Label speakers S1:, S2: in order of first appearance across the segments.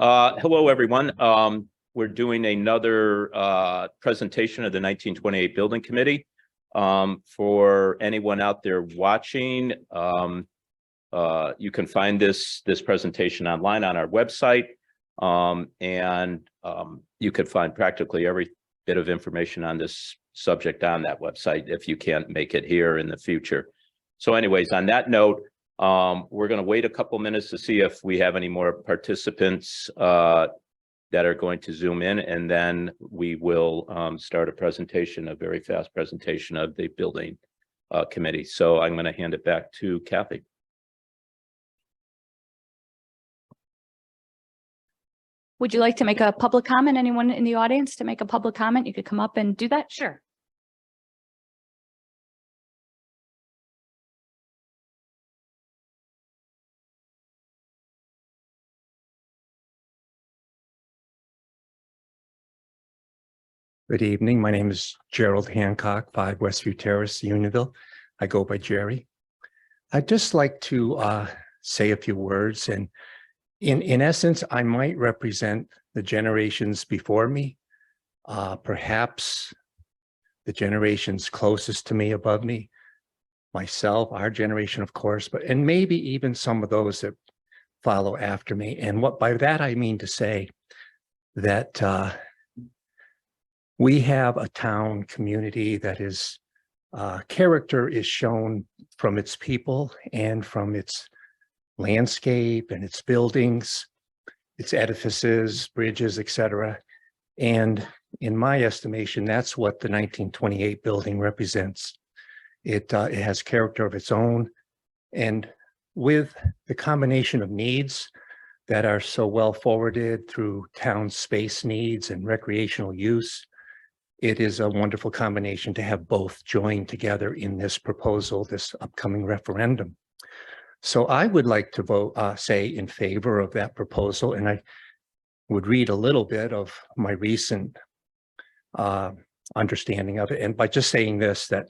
S1: Hello, everyone. We're doing another presentation of the 1928 Building Committee. For anyone out there watching, you can find this presentation online on our website, and you could find practically every bit of information on this subject on that website if you can't make it here in the future. So anyways, on that note, we're going to wait a couple minutes to see if we have any more participants that are going to Zoom in, and then we will start a presentation, a very fast presentation of the building committee. So I'm going to hand it back to Kathy.
S2: Would you like to make a public comment? Anyone in the audience to make a public comment? You could come up and do that. Sure.
S3: Good evening. My name is Gerald Hancock, 5 Westview Terrace, Unionville. I go by Jerry. I'd just like to say a few words, and in essence, I might represent the generations before me, perhaps the generations closest to me, above me, myself, our generation, of course, and maybe even some of those that follow after me. And what by that I mean to say that we have a town community that is character is shown from its people and from its landscape and its buildings, its edifices, bridges, etc. And in my estimation, that's what the 1928 building represents. It has character of its own, and with the combination of needs that are so well forwarded through town space needs and recreational use, it is a wonderful combination to have both joined together in this proposal, this upcoming referendum. So I would like to vote, say in favor of that proposal, and I would read a little bit of my recent understanding of it. And by just saying this, that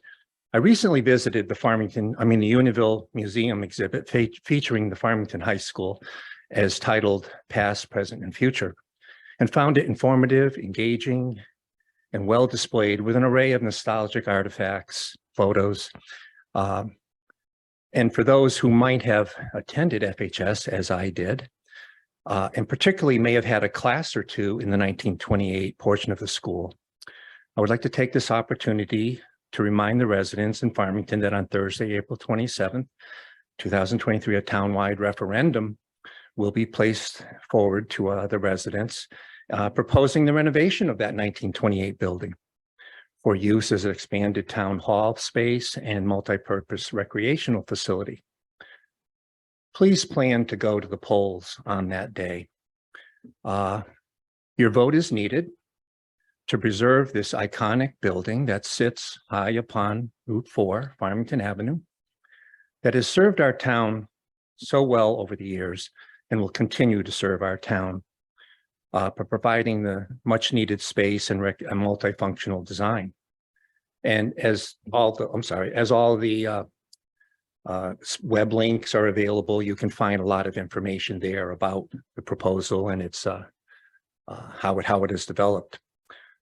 S3: I recently visited the Unionville Museum exhibit featuring the Farmington High School as titled Past, Present, and Future, and found it informative, engaging, and well displayed with an array of nostalgic artifacts, photos. And for those who might have attended FHS, as I did, and particularly may have had a class or two in the 1928 portion of the school, I would like to take this opportunity to remind the residents in Farmington that on Thursday, April 27th, 2023, a townwide referendum will be placed forward to the residents proposing the renovation of that 1928 building for use as an expanded town hall space and multi-purpose recreational facility. Please plan to go to the polls on that day. Your vote is needed to preserve this iconic building that sits high upon Route 4, Farmington Avenue, that has served our town so well over the years and will continue to serve our town by providing the much needed space and multifunctional design. And as all the web links are available, you can find a lot of information there about the proposal and its how it is developed.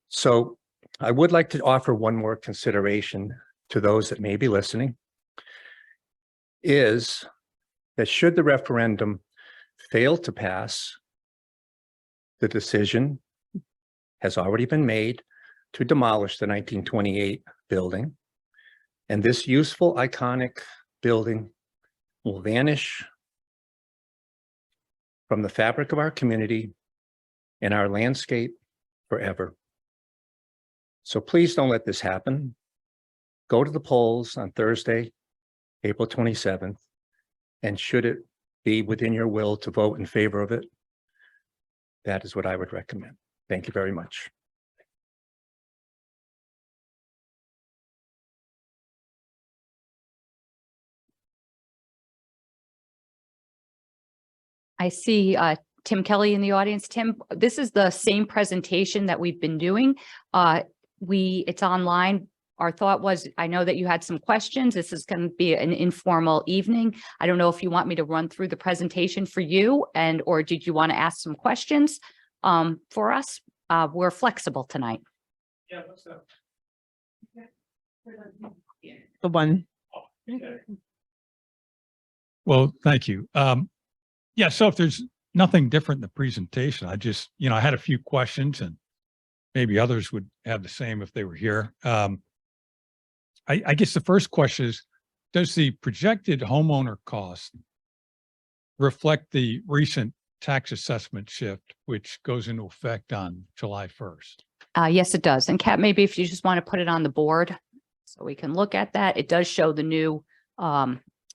S3: So I would like to offer one more consideration to those that may be listening, is that should the referendum fail to pass, the decision has already been made to demolish the 1928 building, and this useful, iconic building will vanish from the fabric of our community and our landscape forever. So please don't let this happen. Go to the polls on Thursday, April 27th, and should it be within your will to vote in favor of it, that is what I would recommend. Thank you very much.
S2: I see Tim Kelly in the audience. Tim, this is the same presentation that we've been doing. It's online. our thought was, I know that you had some questions. This is going to be an informal evening. I don't know if you want me to run through the presentation for you or did you want to ask some questions for us? We're flexible tonight.
S3: Yeah, what's that?
S4: The one.
S5: Well, thank you. Yeah, so if there's nothing different in the presentation, I just, I had a few questions and maybe others would have the same if they were here. I guess the first question is, does the projected homeowner cost reflect the recent tax assessment shift, which goes into effect on July 1st?
S2: Yes, it does. And Kat, maybe if you just want to put it on the board so we can look at that. It does show the new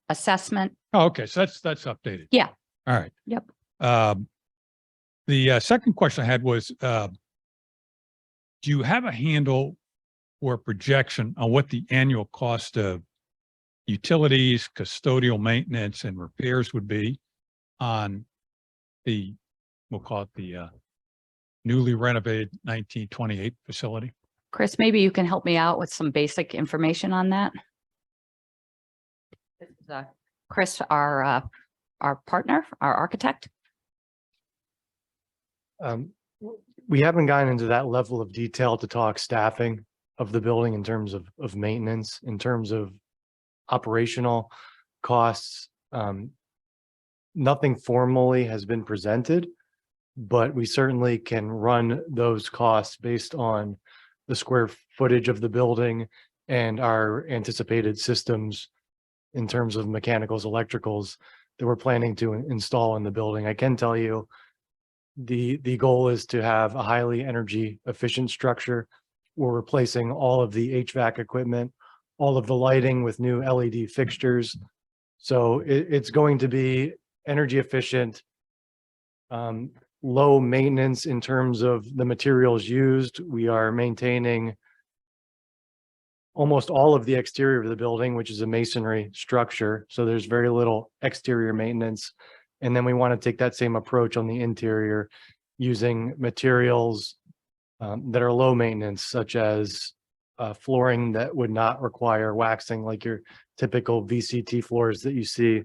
S2: assessment.
S5: Oh, okay. So that's updated.
S2: Yeah.
S5: All right.
S2: Yep.
S5: The second question I had was, do you have a handle or projection on what the annual cost of utilities, custodial maintenance, and repairs would be on we'll call it the newly renovated 1928 facility?
S2: Chris, maybe you can help me out with some basic information on that. This is Chris, our partner, our architect.
S6: We haven't gotten into that level of detail to talk staffing of the building in terms of maintenance, in terms of operational costs. Nothing formally has been presented, but we certainly can run those costs based on the square footage of the building and our anticipated systems in terms of mechanicals, electricals that we're planning to install in the building. I can tell you the goal is to have a highly energy efficient structure. We're replacing all of the HVAC equipment, all of the lighting with new LED fixtures. So it's going to be energy efficient, low maintenance in terms of the materials used. We are maintaining almost all of the exterior of the building, which is a masonry structure. So there's very little exterior maintenance. And then we want to take that same approach on the interior using materials that are low maintenance, such as flooring that would not require waxing, like your typical VCT floors that you see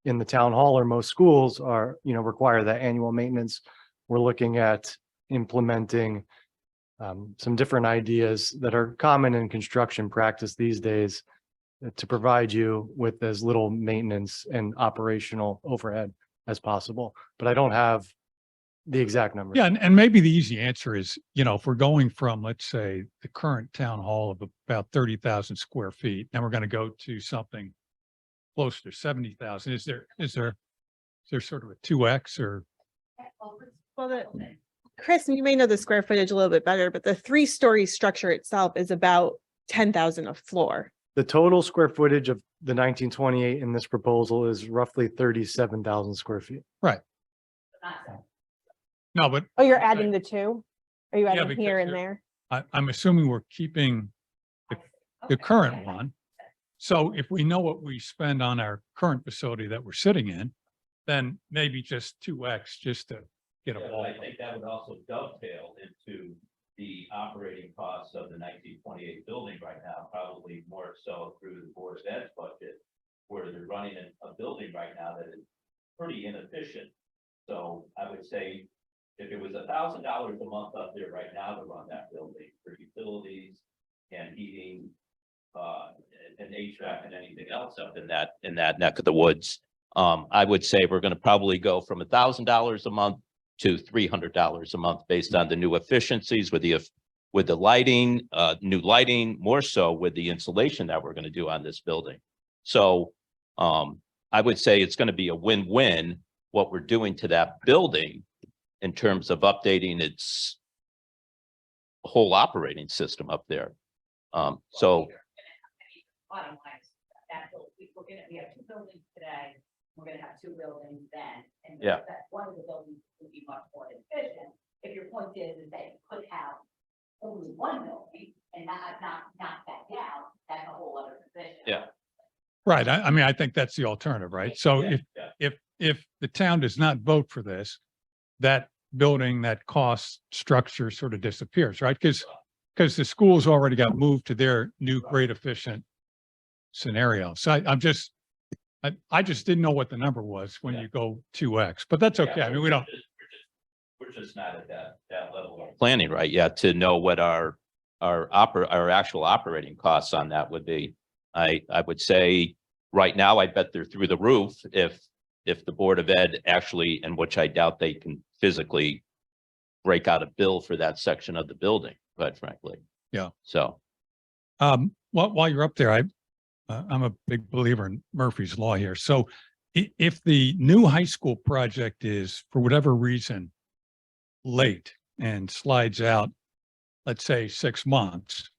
S6: in the town hall or most schools are, require that annual maintenance. We're looking at implementing some different ideas that are common in construction practice these days to provide you with as little maintenance and operational overhead as possible. But I don't have the exact numbers.
S5: Yeah, and maybe the easy answer is, if we're going from, let's say, the current town hall of about 30,000 square feet, and we're going to go to something closer to 70,000, is there sort of a 2X or?
S4: Well, Chris, you may know the square footage a little bit better, but the 3-story structure itself is about 10,000 a floor.
S6: The total square footage of the 1928 in this proposal is roughly 37,000 square feet.
S5: Right. No, but
S4: Oh, you're adding the two? Are you
S5: Yeah,
S4: adding
S5: because
S4: here and
S5: you're-
S4: there?
S5: I'm assuming we're keeping the current one. So if we know what we spend on our current facility that we're sitting in, then maybe just 2X just to get a
S1: Yeah,
S5: ball.
S1: I think that would also dovetail into the operating costs of the 1928 building right now, probably more so through the Board of Ed's budget, where they're running a building right now that is pretty inefficient. So I would say if it was $1,000 a month up there right now to run that building for utilities and heating, and HVAC and anything else up in that neck of the woods, I would say we're going to probably go from $1,000 a month to $300 a month based on the new efficiencies with the lighting, new lighting, more so with the insulation that we're going to do on this building. So I would say it's going to be a win-win what we're doing to that building in terms of updating its whole operating system up there. So
S2: Bottom line is that we have 2 buildings today. We're gonna have 2 buildings then. And
S1: Yeah.
S2: that one of the buildings would be much more efficient. If your point is that you could have only 1 building and not knock that down, that's a whole other position.
S1: Yeah.
S5: Right. I mean, I think that's the alternative, right? So
S1: Yeah,
S5: if the town does not vote for this, that building, that cost structure sort of disappears, right? Because because the school's already got moved to their new grade efficient scenario. So I just didn't know what the number was when you go 2X, but that's okay. I mean, we don't,
S1: We're just not at that level of planning right yet to know what our actual operating costs on that would be. I would say right now, I bet they're through the roof if the Board of Ed actually, and which I doubt they can physically break out a bill for that section of the building, quite frankly.
S5: Yeah.
S1: So,
S5: while you're up there, I'm a big believer in Murphy's Law here. So if the new high school project is, for whatever reason, late and slides out, let's say 6 months,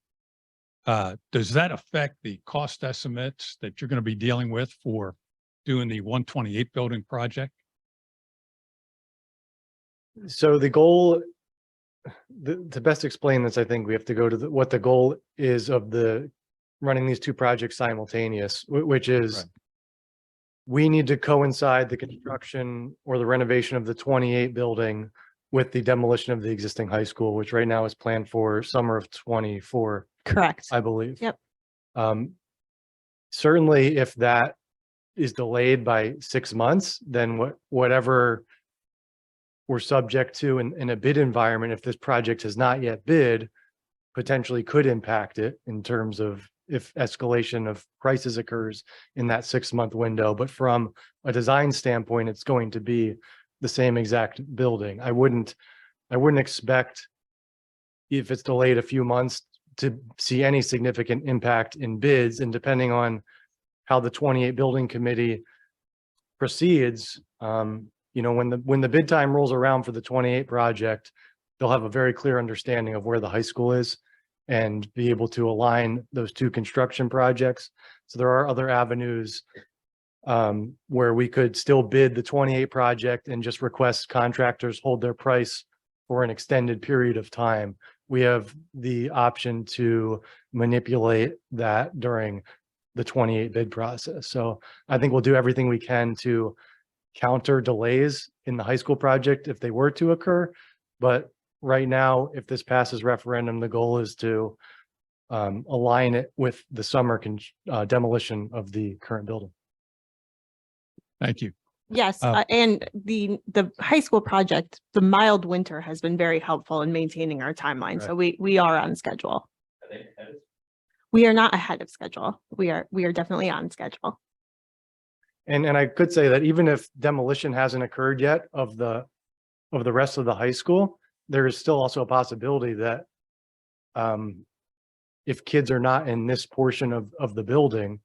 S5: does that affect the cost estimates that you're going to be dealing with for doing the 128 building project?
S6: So the goal, to best explain this, I think we have to go to what the goal is of the running these two projects simultaneous, which is
S5: Right.
S6: we need to coincide the construction or the renovation of the 28 building with the demolition of the existing high school, which right now is planned for summer of 24,
S4: Correct.
S6: I believe.
S4: Yep.
S6: Certainly, if that is delayed by 6 months, then whatever we're subject to in a bid environment, if this project has not yet bid, potentially could impact it in terms of if escalation of prices occurs in that 6-month window. But from a design standpoint, it's going to be the same exact building. I wouldn't expect, if it's delayed a few months, to see any significant impact in bids. And depending on how the 28 building committee proceeds, when the bid time rolls around for the 28 project, they'll have a very clear understanding of where the high school is and be able to align those two construction projects. So there are other avenues where we could still bid the 28 project and just request contractors hold their price for an extended period of time. We have the option to manipulate that during the 28 bid process. So I think we'll do everything we can to counter delays in the high school project if they were to occur. But right now, if this passes referendum, the goal is to align it with the summer demolition of the current building.
S5: Thank you.
S4: Yes,
S5: Uh,
S4: and the high school project, the mild winter has been very helpful in maintaining our timeline. So we are on schedule. We are not ahead of schedule. We are definitely on schedule.
S6: And I could say that even if demolition hasn't occurred yet of the rest of the high school, there is still also a possibility that if kids are not in this portion of the building,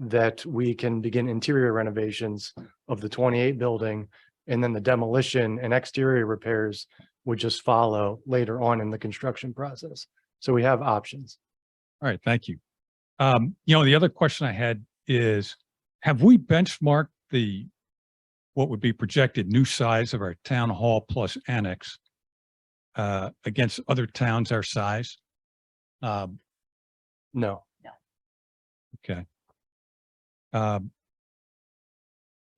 S6: that we can begin interior renovations of the 28 building, and then the demolition and exterior repairs would just follow later on in the construction process. So we have options.
S5: All right, thank you. The other question I had is, have we benchmarked what would be projected new size of our town hall plus annex against other towns our size?
S6: No.
S5: Okay.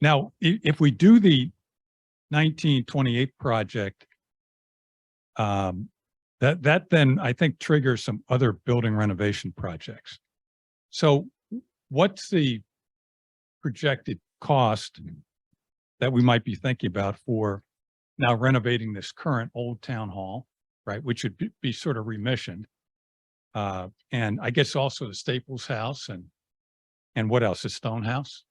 S5: Now, if we do the 1928 project, that then I think triggers some other building renovation projects. So what's the projected cost that we might be thinking about for now renovating this current old town hall, right? Which would be sort of remissioned. And I guess also the Staples House and what else? The Stone House?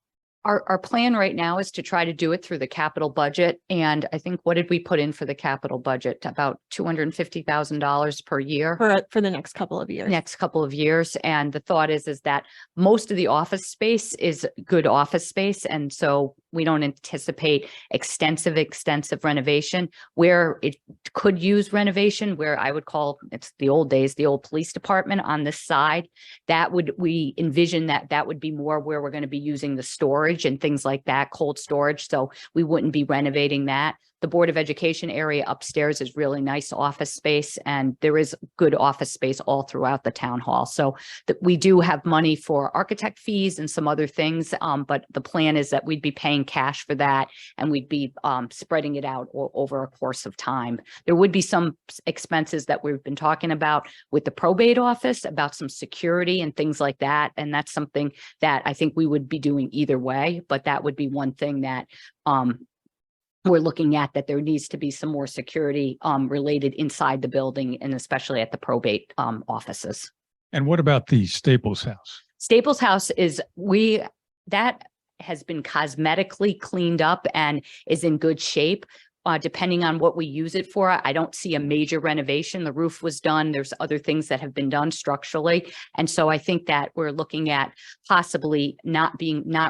S2: Our plan right now is to try to do it through the capital budget. And I think, what did we put in for the capital budget? About $250,000 per year.
S4: For the next couple of years.
S2: Next couple of years. And the thought is that most of the office space is good office space. And so we don't anticipate extensive renovation. Where it could use renovation, where I would call, it's the old days, the old police department on this side, we envision that would be more where we're going to be using the storage and things like that, cold storage. So we wouldn't be renovating that. the Board of Education area upstairs is really nice office space, and there is good office space all throughout the town hall. So that we do have money for architect fees and some other things, but the plan is that we'd be paying cash for that, and we'd be spreading it out over a course of time. There would be some expenses that we've been talking about with the probate office, about some security and things like that. And that's something that I think we would be doing either way, but that would be one thing that we're looking at, that there needs to be some more security related inside the building, and especially at the probate offices.
S5: And what about the Staples House?
S2: Staples House is, that has been cosmetically cleaned up and is in good shape. Depending on what we use it for, I don't see a major renovation. The roof was done. There's other things that have been done structurally. And so I think that we're looking at possibly not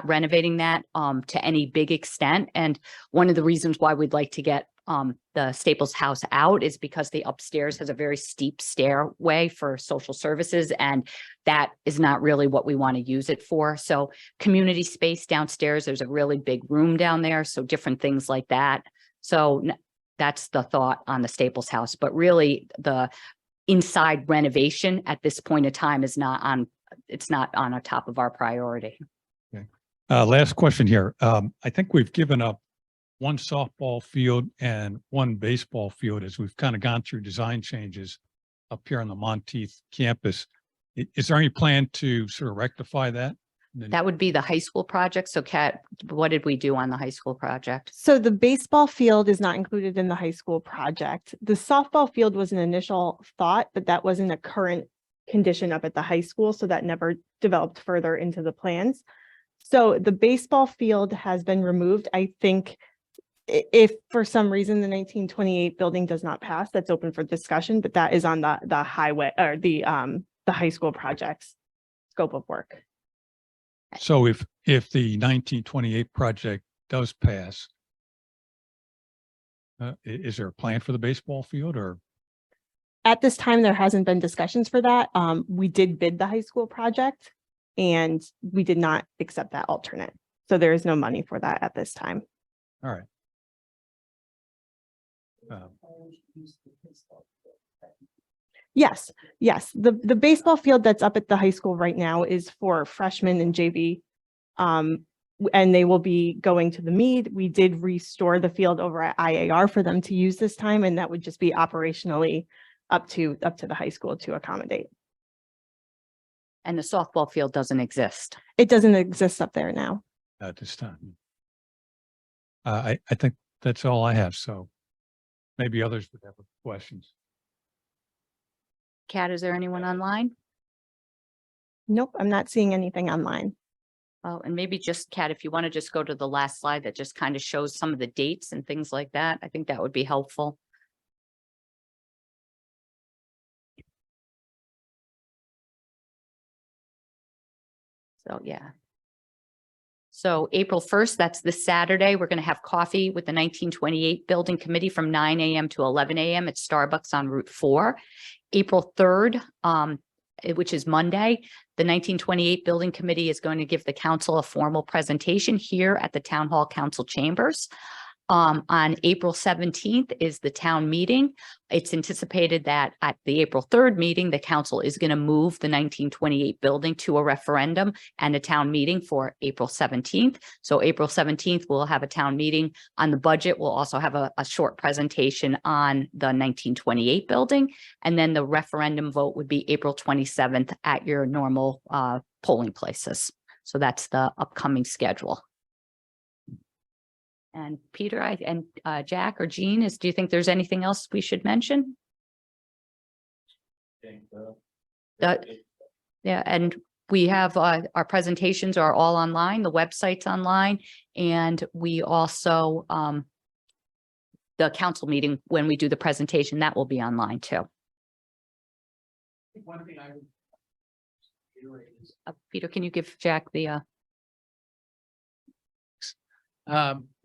S2: renovating that to any big extent. And one of the reasons why we'd like to get the Staples House out is because the upstairs has a very steep stairway for social services, and that is not really what we want to use it for. So community space downstairs, there's a really big room down there. So different things like that. So that's the thought on the Staples House, but really the inside renovation at this point in time is it's not on a top of our priority.
S5: Okay. Last question here. I think we've given up one softball field and one baseball field as we've kind of gone through design changes up here on the Monteith campus. Is there any plan to sort of rectify that?
S2: That would be the high school project. So Kat, what did we do on the high school project?
S4: So the baseball field is not included in the high school project. The softball field was an initial thought, but that wasn't a current condition up at the high school. So that never developed further into the plans. So the baseball field has been removed. I think if for some reason the 1928 building does not pass, that's open for discussion, but that is on the highway or the high school project's scope of work.
S5: So if the 1928 project does pass, is there a plan for the baseball field, or?
S4: At this time, there hasn't been discussions for that. We did bid the high school project and we did not accept that alternate. So there is no money for that at this time.
S5: All right.
S4: Yes. The baseball field that's up at the high school right now is for freshmen and JV. And they will be going to the Mead. We did restore the field over at IAR for them to use this time, and that would just be operationally up to the high school to accommodate.
S2: And the softball field doesn't exist.
S4: It doesn't exist up there now.
S5: At this time. I think that's all I have. So maybe others would have questions.
S2: Kat, is there anyone online?
S4: Nope, I'm not seeing anything online.
S2: Oh, and maybe just Kat, if you want to just go to the last slide that just kind of shows some of the dates and things like that, I think that would be helpful. So, yeah. So April 1st, that's this Saturday, we're going to have coffee with the 1928 Building Committee from 9 a.m. to 11 a.m. at Starbucks on Route 4. April 3rd, which is Monday, the 1928 Building Committee is going to give the council a formal presentation here at the Town Hall Council Chambers. On April 17th is the town meeting. It's anticipated that at the April 3rd meeting, the council is going to move the 1928 building to a referendum and a town meeting for April 17th. So April 17th, we'll have a town meeting on the budget. We'll also have a short presentation on the 1928 building. And then the referendum vote would be April 27th at your normal polling places. So that's the upcoming schedule. And Peter, and Jack or Jean, do you think there's anything else we should mention? Yeah, and we have our presentations are all online, the website's online, and we also the council meeting, when we do the presentation, that will be online too.
S7: One thing I would reiterate is
S2: Peter, can you give Jack the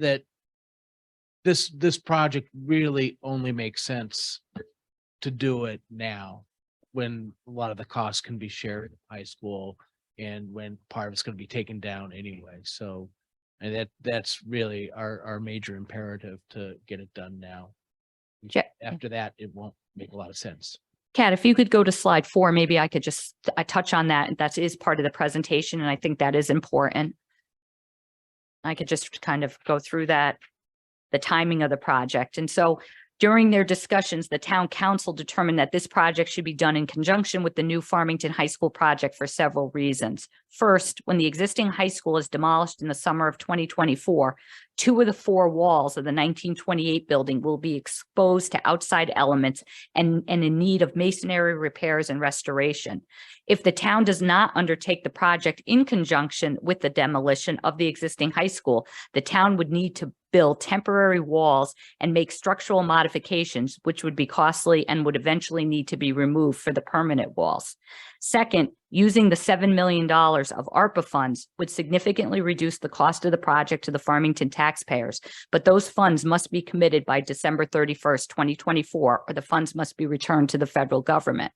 S7: that this project really only makes sense to do it now, when a lot of the costs can be shared at high school and when part of it's going to be taken down anyway. So And that's really our major imperative to get it done now.
S2: Ja-
S7: After that, it won't make a lot of sense.
S2: Kat, if you could go to slide 4, maybe I could just, I touch on that. That is part of the presentation, and I think that is important. I could just kind of go through that, the timing of the project. And so during their discussions, the town council determined that this project should be done in conjunction with the new Farmington High School project for several reasons. First, when the existing high school is demolished in the summer of 2024, 2 of the 4 walls of the 1928 building will be exposed to outside elements and in need of masonry repairs and restoration. If the town does not undertake the project in conjunction with the demolition of the existing high school, the town would need to build temporary walls and make structural modifications, which would be costly and would eventually need to be removed for the permanent walls. Second, using the $7 million of ARPA funds would significantly reduce the cost of the project to the Farmington taxpayers, but those funds must be committed by December 31st, 2024, or the funds must be returned to the federal government.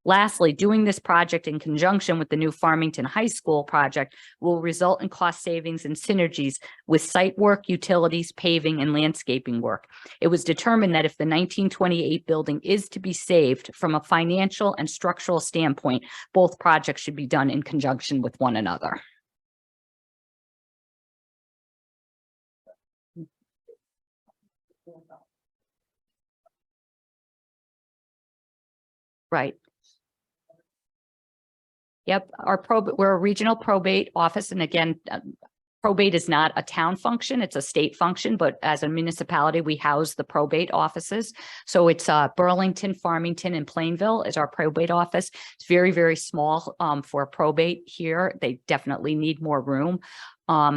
S2: Lastly, doing this project in conjunction with the new Farmington High School project will result in cost savings and synergies with site work, utilities, paving, and landscaping work. It was determined that if the 1928 building is to be saved from a financial and structural standpoint, both projects should be done in conjunction with one another. Right. Yep, we're a regional probate office, and again, probate is not a town function, it's a state function, but as a municipality, we house the probate offices. So it's Burlington, Farmington, and Plainville is our probate office. It's very, very small for probate here. They definitely need more room.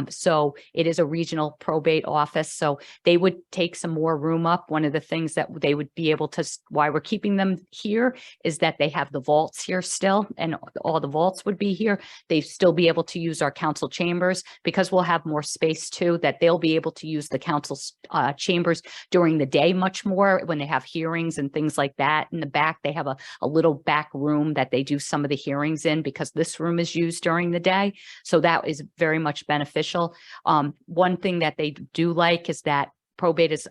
S2: So it is a regional probate office. So they would take some more room up. One of the things that they would be able to, why we're keeping them here is that they have the vaults here still, and all the vaults would be here. They still be able to use our council chambers because we'll have more space too, that they'll be able to use the council's chambers during the day much more when they have hearings and things like that. In the back, they have a little back room that they do some of the hearings in because this room is used during the day. So that is very much beneficial. One thing that they do like is that probate is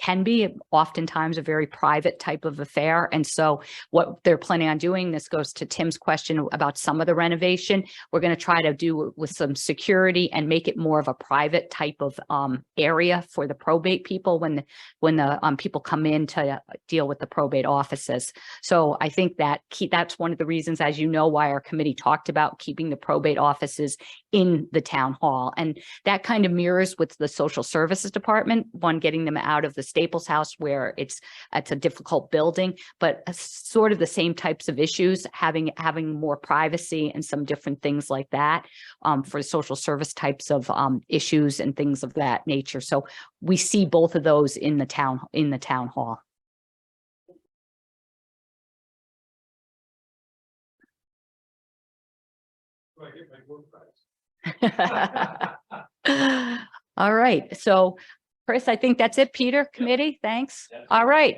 S2: can be oftentimes a very private type of affair. And so what they're planning on doing, this goes to Tim's question about some of the renovation, we're going to try to do with some security and make it more of a private type of area for the probate people when the people come in to deal with the probate offices. So I think that that's one of the reasons, as you know, why our committee talked about keeping the probate offices in the town hall. And that kind of mirrors with the social services department, one, getting them out of the Staples House where it's a difficult building, but sort of the same types of issues, having more privacy and some different things like that for social service types of issues and things of that nature. So we see both of those in the town hall. All right. So Chris, I think that's it. Peter, committee, thanks. All right.